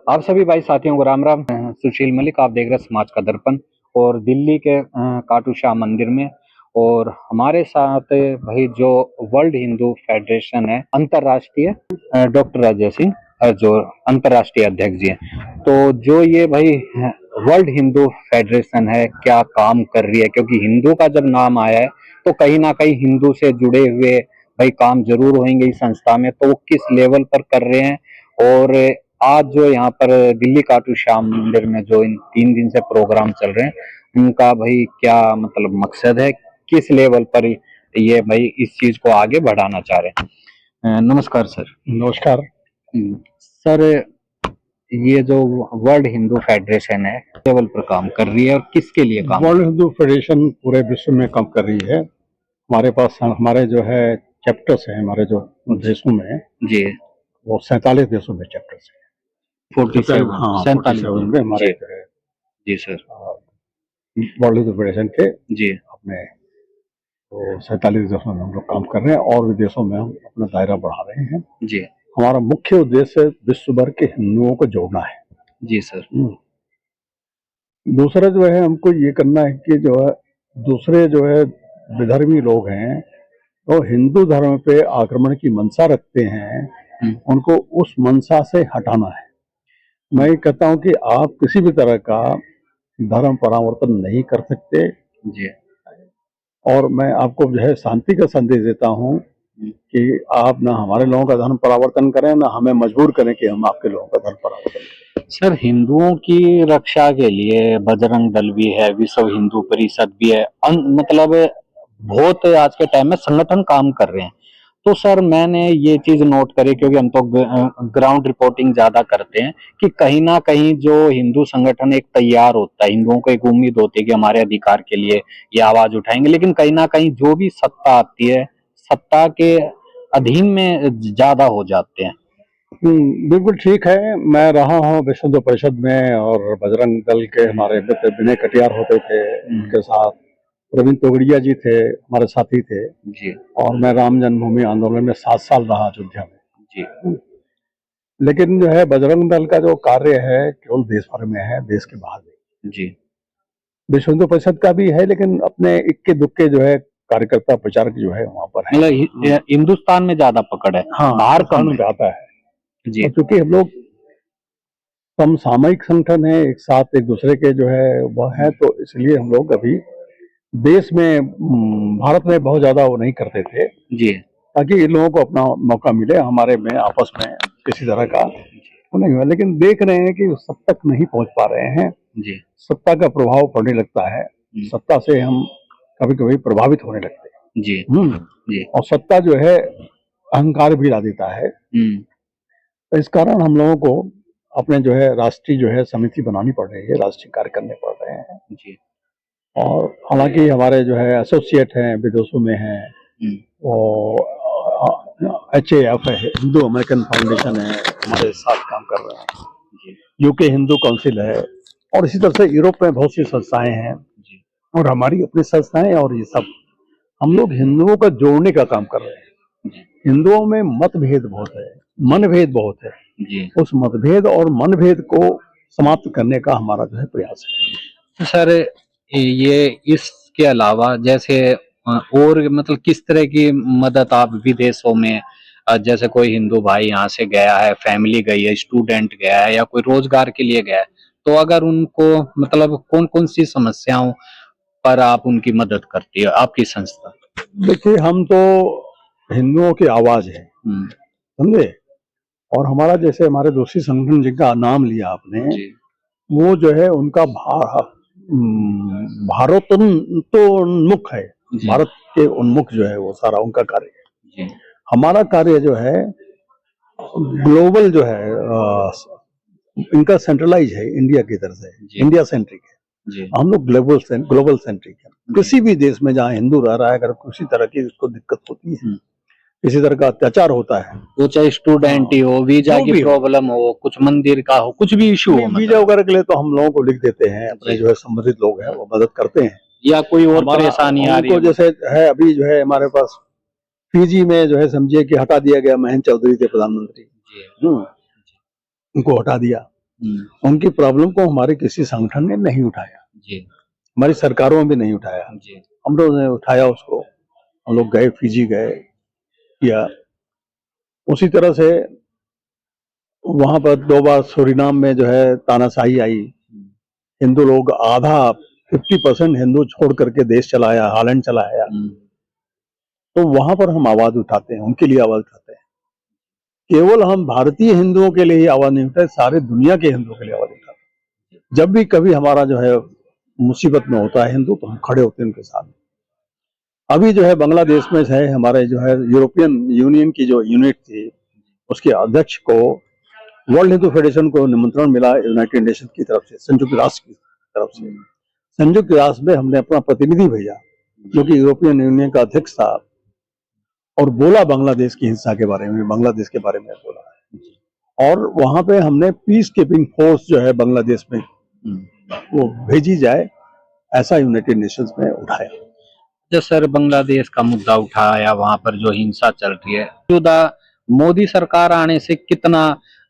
आप सभी भाई साथियों को राम राम। सुशील मलिक, आप देख रहे हैं समाज का दर्पण। और दिल्ली के खाटू श्याम मंदिर में और हमारे साथ भाई जो वर्ल्ड हिंदू फेडरेशन है अंतरराष्ट्रीय, डॉक्टर अजय सिंह, जो अंतरराष्ट्रीय अध्यक्ष जी हैं। तो जो ये भाई वर्ल्ड हिंदू फेडरेशन है, क्या काम कर रही है, क्योंकि हिंदू का जब नाम आया है तो कहीं ना कहीं हिंदू से जुड़े हुए भाई काम जरूर होंगे इस संस्था में। तो वो किस लेवल पर कर रहे हैं और आज जो यहाँ पर दिल्ली खाटू श्याम मंदिर में जो इन 3 दिन से प्रोग्राम चल रहे हैं उनका भाई क्या मतलब मकसद है, किस लेवल पर ये भाई इस चीज को आगे बढ़ाना चाह रहे हैं। नमस्कार सर। नमस्कार सर, ये जो वर्ल्ड हिंदू फेडरेशन है लेवल पर काम कर रही है और किसके लिए काम? वर्ल्ड हिंदू फेडरेशन पूरे विश्व में काम कर रही है। हमारे पास हमारे जो है चैप्टर्स हैं हमारे जो देशों में जी, वो 47 देशों में चैप्टर्स हैं। 47 में हमारे जो है जी सर, वर्ल्ड हिंदू फेडरेशन के जी अपने तो 47 देशों में हम लोग काम कर रहे हैं और विदेशों में हम अपना दायरा बढ़ा रहे हैं। जी हमारा मुख्य उद्देश्य विश्व भर के हिंदुओं को जोड़ना है। जी सर। दूसरा जो है हमको ये करना है कि जो है दूसरे जो है विधर्मी लोग हैं तो हिंदू धर्म पे आक्रमण की मंशा रखते हैं, उनको उस मंशा से हटाना है। मैं कहता हूं कि आप किसी भी तरह का धर्म परावर्तन नहीं कर सकते जी, और मैं आपको जो है शांति का संदेश देता हूं कि आप ना हमारे लोगों का धर्म परावर्तन करें ना हमें मजबूर करें कि हम आपके लोगों का धर्म परावर्तन करें। सर, हिंदुओं की रक्षा के लिए बजरंग दल भी है, विश्व हिंदू परिषद भी है, मतलब बहुत आज के टाइम में संगठन काम कर रहे हैं। तो सर मैंने ये चीज नोट करी, क्योंकि हम तो ग्राउंड रिपोर्टिंग ज्यादा करते हैं, कि कहीं ना कहीं जो हिंदू संगठन एक तैयार होता है, हिंदुओं को एक उम्मीद होती है कि हमारे अधिकार के लिए ये आवाज उठाएंगे, लेकिन कहीं ना कहीं जो भी सत्ता आती है सत्ता के अधीन में ज्यादा हो जाते हैं। बिल्कुल ठीक है। मैं रहा हूँ विश्व हिंदू परिषद में और बजरंग दल के हमारे मित्र विनय कटियार होते थे, उनके साथ प्रवीण तोगड़िया जी थे, हमारे साथी थे जी, और मैं राम जन्मभूमि आंदोलन में 7 साल रहा अयोध्या में जी, लेकिन जो है बजरंग दल का जो कार्य है केवल देश भर में है, देश के बाहर नहीं। जी, विश्व हिंदू परिषद का भी है लेकिन अपने इक्के दुक्के जो है कार्यकर्ता प्रचारक जो है वहाँ पर है। मतलब हिंदुस्तान में ज्यादा पकड़ है, हाँ, बाहर कम है। आता है जी, क्योंकि हम लोग समसामयिक संगठन है, एक साथ एक दूसरे के जो है वह है, तो इसलिए हम लोग अभी देश में भारत में बहुत ज्यादा वो नहीं करते थे जी, ताकि इन लोगों को अपना मौका मिले। हमारे में आपस में किसी तरह का वो नहीं हुआ, लेकिन देख रहे हैं कि सब तक नहीं पहुंच पा रहे हैं। जी, सत्ता का प्रभाव पड़ने लगता है, सत्ता से हम कभी कभी प्रभावित होने लगते हैं। जी, जी, और सत्ता जो है अहंकार भी ला देता है। तो इस कारण हम लोगों को अपने जो है राष्ट्रीय जो है समिति बनानी पड़ रही है, राष्ट्रीय कार्य करने पड़ रहे हैं। जी, और हालांकि हमारे जो है एसोसिएट हैं विदेशों में हैं, वो HAF है, हिंदू अमेरिकन फाउंडेशन है, हमारे साथ काम कर रहे हैं। यूके हिंदू काउंसिल है और इसी तरह से यूरोप में बहुत सी संस्थाएं हैं और हमारी अपनी संस्थाएं, और ये सब हम लोग हिंदुओं का जोड़ने का काम कर रहे हैं। हिंदुओं में मतभेद बहुत है, मनभेद बहुत है जी। उस मतभेद और मनभेद को समाप्त करने का हमारा जो है प्रयास है। सर, ये इसके अलावा जैसे और मतलब किस तरह की मदद आप विदेशों में, जैसे कोई हिंदू भाई यहाँ से गया है, फैमिली गई है, स्टूडेंट गया है या कोई रोजगार के लिए गया है, तो अगर उनको मतलब कौन कौन सी समस्याओं पर आप उनकी मदद करती है आपकी संस्था? देखिए, हम तो हिंदुओं की आवाज है, समझे। और हमारा जैसे हमारे दूसरी संगठन जिनका नाम लिया आपने, वो जो है उनका भारतोन्मुख है, भारत के उन्मुख जो है वो सारा उनका कार्य है। हमारा कार्य जो है ग्लोबल जो है इनका सेंट्रलाइज है, इंडिया की तरफ से, इंडिया सेंट्रिक है। हम लोग ग्लोबल सेंट्रिक है। किसी भी देश में जहाँ हिंदू रह रहा है, अगर किसी तरह की उसको दिक्कत होती है, किसी तरह का अत्याचार होता है, वो चाहे स्टूडेंट ही हो, वीजा की प्रॉब्लम हो, कुछ मंदिर का हो, कुछ भी इशू हो, वीजा वगैरह के लिए तो हम लोगों को लिख देते हैं, अपने जो है संबंधित लोग हैं वो मदद करते हैं। या कोई और परेशानी आ रही है, जैसे है अभी जो है हमारे पास फीजी में जो है समझिए कि हटा दिया गया, महेंद्र चौधरी थे प्रधानमंत्री, उनको हटा दिया। उनकी प्रॉब्लम को हमारे किसी संगठन ने नहीं उठाया, जी हमारी सरकारों में भी नहीं उठाया। जी हम लोगों ने उठाया उसको, हम लोग गए, फिजी गए, किया। उसी तरह से वहां पर 2 बार सूरीनाम में जो है तानाशाही आई, हिंदू लोग आधा 50% हिंदू छोड़ करके देश चलाया, हॉलैंड चलाया। तो वहां पर हम आवाज उठाते हैं, उनके लिए आवाज उठाते हैं। केवल हम भारतीय हिंदुओं के लिए ही आवाज नहीं उठाते, सारे दुनिया के हिंदुओं के लिए आवाज उठाते हैं। जब भी कभी हमारा जो है मुसीबत में होता है हिंदू, तो हम खड़े होते हैं उनके साथ। अभी जो है बांग्लादेश में है, हमारे जो है यूरोपियन यूनियन की जो यूनिट थी, उसके अध्यक्ष को वर्ल्ड हिंदू फेडरेशन को निमंत्रण मिला यूनाइटेड नेशन की तरफ से, संयुक्त राष्ट्र की तरफ से। संयुक्त राष्ट्र में हमने अपना प्रतिनिधि भेजा, जो कि यूरोपियन यूनियन का अध्यक्ष था, और बोला बांग्लादेश की हिंसा के बारे में, बांग्लादेश के बारे में बोला। और वहां पे हमने पीस कीपिंग फोर्स जो है बांग्लादेश में वो भेजी जाए, ऐसा यूनाइटेड नेशंस में उठाया। जो सर बांग्लादेश का मुद्दा उठाया, वहां पर जो हिंसा चल रही है, मौजूदा मोदी सरकार आने से कितना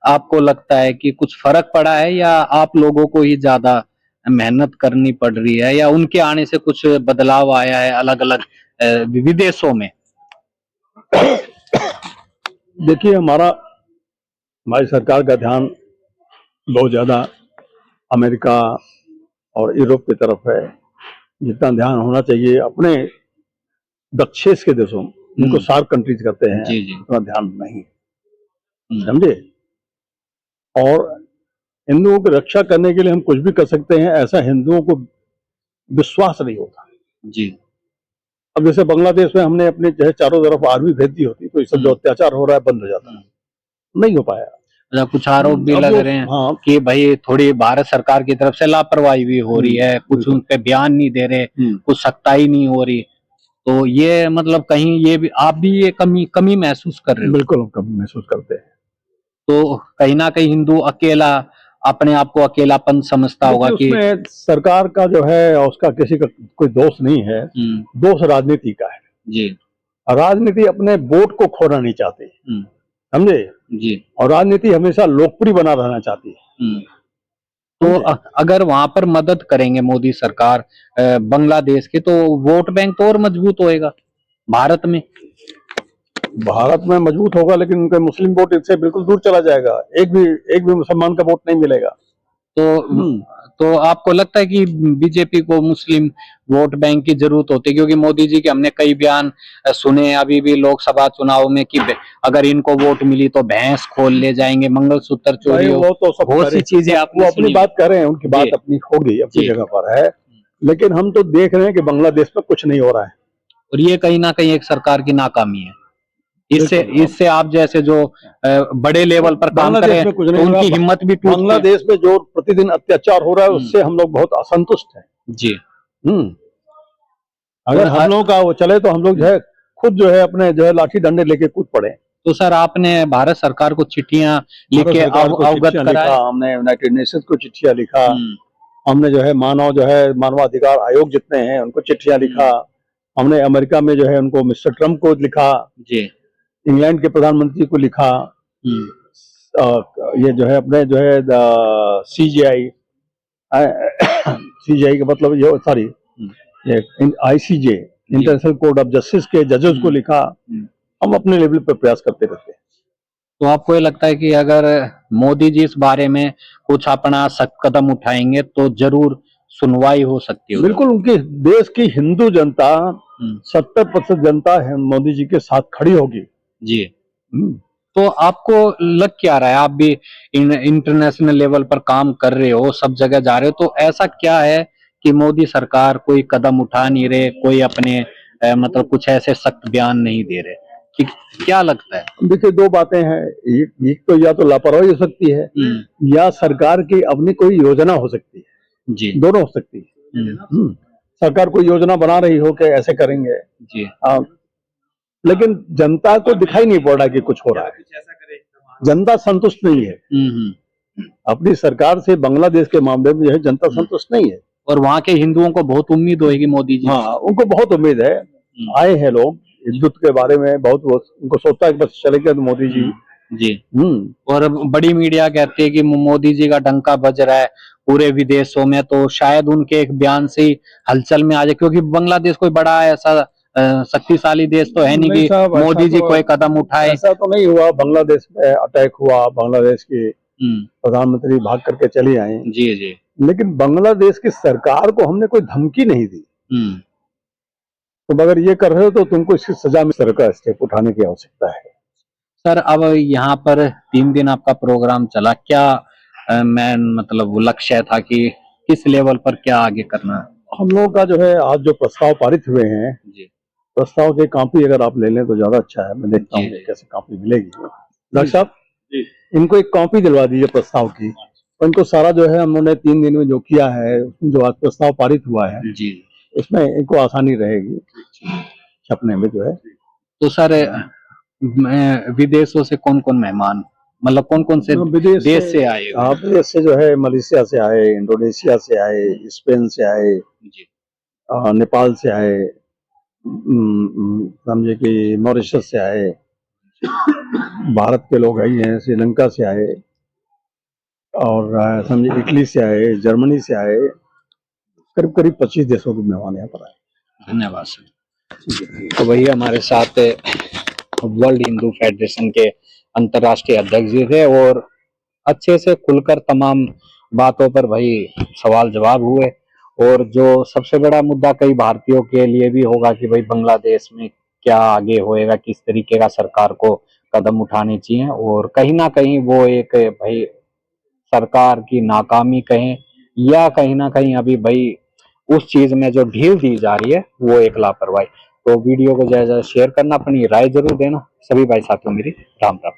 आपको लगता है कि कुछ फर्क पड़ा है, या आप लोगों को ही ज्यादा मेहनत करनी पड़ रही है, या उनके आने से कुछ बदलाव आया है अलग अलग विदेशों में? देखिए, हमारी सरकार का ध्यान बहुत ज्यादा अमेरिका और यूरोप की तरफ है। जितना ध्यान होना चाहिए अपने दक्षिण के देशों, जिनको सार्क कंट्रीज कहते हैं, जी जी उतना ध्यान नहीं, समझे। और हिंदुओं की रक्षा करने के लिए हम कुछ भी कर सकते हैं, ऐसा हिंदुओं को विश्वास नहीं होता जी। अब जैसे बांग्लादेश में हमने अपने जो है चारों तरफ आर्मी भेज दी होती, तो ये सब जो अत्याचार हो रहा है बंद हो जाता, नहीं हो पाया। कुछ आरोप भी लग रहे हैं हाँ, कि भाई थोड़ी भारत सरकार की तरफ से लापरवाही भी हो रही है, कुछ उन पे बयान नहीं दे रहे, कुछ सख्ताई नहीं हो रही। तो ये मतलब कहीं ये भी आप भी ये कमी महसूस कर रहे हो? बिल्कुल हम कमी महसूस करते हैं। तो कहीं ना कहीं हिंदू अकेला अपने आप को अकेलापन समझता होगा कि उसमें सरकार का जो है उसका किसी का कोई दोष नहीं है, दोष राजनीति का है जी। राजनीति अपने वोट को खोना नहीं चाहती, समझे जी। और राजनीति हमेशा लोकप्रिय बना रहना चाहती है। तो अगर वहां पर मदद करेंगे मोदी सरकार बांग्लादेश की, तो वोट बैंक तो और मजबूत होएगा भारत में। भारत में मजबूत होगा, लेकिन उनके मुस्लिम वोट इससे बिल्कुल दूर चला जाएगा, एक भी मुसलमान का वोट नहीं मिलेगा। तो आपको लगता है कि बीजेपी को मुस्लिम वोट बैंक की जरूरत होती है? क्योंकि मोदी जी के हमने कई बयान सुने अभी भी लोकसभा चुनाव में कि अगर इनको वोट मिली तो भैंस खोल ले जाएंगे, मंगलसूत्र चोरी हो, तो सब बहुत सी चीजें वो अपनी बात कर रहे हैं, उनकी बात अपनी होगी, अपनी जगह पर है। लेकिन हम तो देख रहे हैं कि बांग्लादेश में कुछ नहीं हो रहा है, और ये कहीं ना कहीं एक सरकार की नाकामी है। इससे आप जैसे जो बड़े लेवल पर काम कर रहे हैं, तो उनकी हिम्मत भी टूटती है। बांग्लादेश में जो प्रतिदिन अत्याचार हो रहा है उससे हम लोग बहुत असंतुष्ट हैं जी। अगर हम लोगों का वो चले तो हम लोग जो है खुद जो है अपने जो है लाठी डंडे लेके कूद पड़े। तो सर आपने भारत सरकार को चिट्ठियां लिख के अवगत कराया? हमने यूनाइटेड नेशंस को चिट्ठियां लिखा, हमने जो है मानवाधिकार आयोग जितने हैं उनको चिट्ठियां लिखा, हमने अमेरिका में जो है उनको मिस्टर ट्रम्प को लिखा जी, इंग्लैंड के प्रधानमंत्री को लिखा, ये जो है अपने जो है सीजीआई का मतलब ये sorry ICJ international court of justice के जजेस को लिखा। हम अपने लेवल पर प्रयास करते रहते हैं। तो आपको ये लगता है कि अगर मोदी जी इस बारे में कुछ अपना सख्त कदम उठाएंगे तो जरूर सुनवाई हो सकती है? बिल्कुल, उनके देश की हिंदू जनता 70% जनता है मोदी जी के साथ खड़ी होगी जी। तो आपको लग क्या रहा है, आप भी इंटरनेशनल लेवल पर काम कर रहे हो, सब जगह जा रहे हो, तो ऐसा क्या है कि मोदी सरकार कोई कदम उठा नहीं रहे, कोई अपने मतलब कुछ ऐसे सख्त बयान नहीं दे रहे, कि क्या लगता है? देखिए, दो बातें हैं, एक तो या तो लापरवाही हो सकती है या सरकार की अपनी कोई योजना हो सकती है जी, दोनों हो सकती है। सरकार कोई योजना बना रही हो कि ऐसे करेंगे जी, लेकिन जनता को दिखाई नहीं पड़ रहा कि कुछ हो रहा है, जनता संतुष्ट नहीं है अपनी सरकार से। बांग्लादेश के मामले में जो है जनता संतुष्ट नहीं है, और वहाँ के हिंदुओं को बहुत उम्मीद होगी मोदी जी। हाँ, उनको बहुत उम्मीद है, आए हैं लोग हिंदुत्व के बारे में बहुत, उनको सोचता है कि बस चले गए तो मोदी जी जी। हम्म। और बड़ी मीडिया कहती है कि मोदी जी का डंका बज रहा है पूरे विदेशों में, तो शायद उनके एक बयान से ही हलचल में आ जाए, क्योंकि बांग्लादेश कोई बड़ा ऐसा शक्तिशाली देश तो है नहीं नहीं कि साहब, मोदी जी कोई कदम उठाए। ऐसा तो नहीं हुआ। बांग्लादेश में अटैक हुआ, बांग्लादेश की प्रधानमंत्री भाग करके चली आई, जी जी। लेकिन बांग्लादेश की सरकार को हमने कोई धमकी नहीं दी। तुम अगर ये कर रहे हो तो तुमको इसकी सजा में सरकार स्टेप उठाने की आवश्यकता है। सर अब यहाँ पर 3 दिन आपका प्रोग्राम चला, क्या मैन मतलब वो लक्ष्य था कि किस लेवल पर क्या आगे करना है? हम लोगों का जो है आज जो प्रस्ताव पारित हुए हैं, जी प्रस्ताव की कॉपी अगर आप ले लें तो ज्यादा अच्छा है। मैं देखता हूँ कैसे कॉपी मिलेगी। डॉक्टर साहब, इनको एक कॉपी दिलवा दीजिए प्रस्ताव की। और इनको सारा जो है हमने 3 दिन में जो किया है, उसमें जो आज प्रस्ताव पारित हुआ है जी, उसमें इनको आसानी रहेगी छपने में जो है। तो सर विदेशों से कौन कौन मेहमान, मतलब कौन कौन से विदेश देश से आए? हाँ, विदेश से जो है मलेशिया से आए, इंडोनेशिया से आए, स्पेन से आए, जी नेपाल से आए, समझे कि मॉरिशस से आए, भारत के लोग आई हैं, श्रीलंका से आए, और समझे इटली से आए, जर्मनी से आए, करीब करीब 25 देशों के मेहमान यहाँ पर आए। धन्यवाद सर। तो वही हमारे साथ वर्ल्ड हिंदू फेडरेशन के अंतर्राष्ट्रीय अध्यक्ष जी थे, और अच्छे से खुलकर तमाम बातों पर भाई सवाल जवाब हुए। और जो सबसे बड़ा मुद्दा कई भारतीयों के लिए भी होगा कि भाई बांग्लादेश में क्या आगे होएगा, किस तरीके का सरकार को कदम उठाने चाहिए, और कहीं ना कहीं वो एक भाई सरकार की नाकामी कहें, या कहीं ना कहीं अभी भाई उस चीज में जो ढील दी जा रही है वो एक लापरवाही। तो वीडियो को ज्यादा शेयर करना, अपनी राय जरूर देना। सभी भाई साथियों मेरी राम राम।